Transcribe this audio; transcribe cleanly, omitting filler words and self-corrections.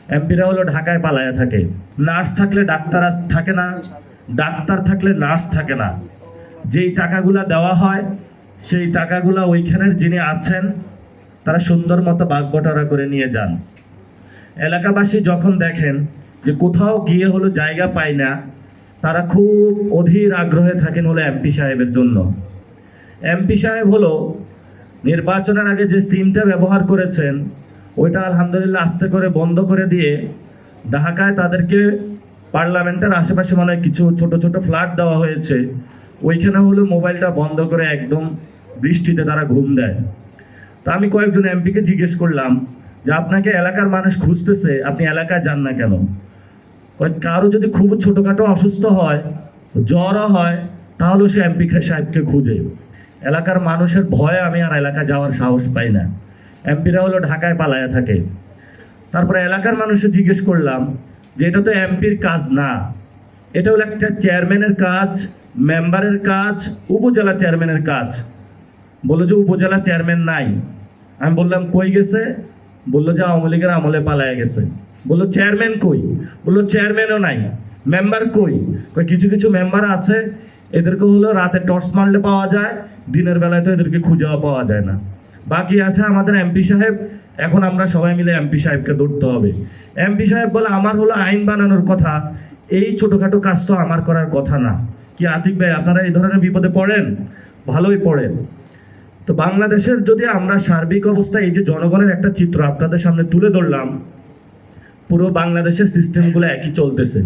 এমপিরা হলো ঢাকায় পালায়া থাকে। নার্স থাকলে ডাক্তার থাকে না, ডাক্তার থাকলে নার্স থাকে না। যেই টাকাগুলা দেওয়া হয় সেই টাকাগুলা ওইখানের যিনি আছেন তারা সুন্দর মতো ভাগ-বটোয়ারা করে নিয়ে যান। এলাকাবাসী যখন দেখেন যে কোথাও গিয়ে হলো জায়গা পায় না, তারা খুব অধীর আগ্রহে থাকেন হলো এমপি সাহেবের জন্য। এমপি সাহেব হলো নির্বাচনের আগে যে সিমটা ব্যবহার করেছেন ওইটা আলহামদুলিল্লাহ আস্তে করে বন্ধ করে দিয়ে ঢাকায় তাদেরকে পার্লামেন্টের আশেপাশে মানে কিছু ছোট ছোট ফ্ল্যাট দেওয়া হয়েছে, ওইখানে হলো মোবাইলটা বন্ধ করে একদম বৃষ্টিতে তারা ঘুম দেয়। তা আমি কয়েকজন এমপিকে জিজ্ঞেস করলাম যে আপনাকে এলাকার মানুষ খুঁজতেছে, আপনি এলাকায় যান না কেন? কারো যদি খুব ছোটোখাটো অসুস্থ হয়, জ্বরও হয়, তাহলেও সে এমপি সাহেবকে খুঁজে। এলাকার মানুষের ভয়ে আমি আর এলাকায় যাওয়ার সাহস পাই না। এমপিরা হলো ঢাকায় পালায়া থাকে। তারপরে এলাকার মানুষকে জিজ্ঞেস করলাম যে এটা তো এমপির কাজ না, এটা হলো একটা চেয়ারম্যানের কাজ, মেম্বারের কাজ, উপজেলা চেয়ারম্যানের কাজ। বললো যে উপজেলা চেয়ারম্যান নাই। আমি বললাম কই গেছে? বললো যে আওয়ামী লীগের আমলে পালায়া গেছে। বললো চেয়ারম্যান কই? বললো চেয়ারম্যানও নাই। মেম্বার কই? কিছু কিছু মেম্বার আছে, এদেরকে হলো রাতে টর্চ মারলে পাওয়া যায়, দিনের বেলায় তো এদেরকে খুঁজেও পাওয়া যায় না। বাকি আছে আমাদের এমপি সাহেব। এখন আমরা সবাই মিলে এমপি সাহেবকে ধরতে হবে। এমপি সাহেব বলে আমার হলো আইন বানানোর কথা, এই ছোটোখাটো কাজ তো আমার করার কথা না। কি আতিক ভাই, আপনারা এই ধরনের বিপদে পড়েন? ভালোই পড়েন। তো বাংলাদেশের যদি আমরা সার্বিক অবস্থা, এই যে জনগণের একটা চিত্র আপনাদের সামনে তুলে ধরলাম, পুরো বাংলাদেশের সিস্টেমগুলো একই চলতেছে।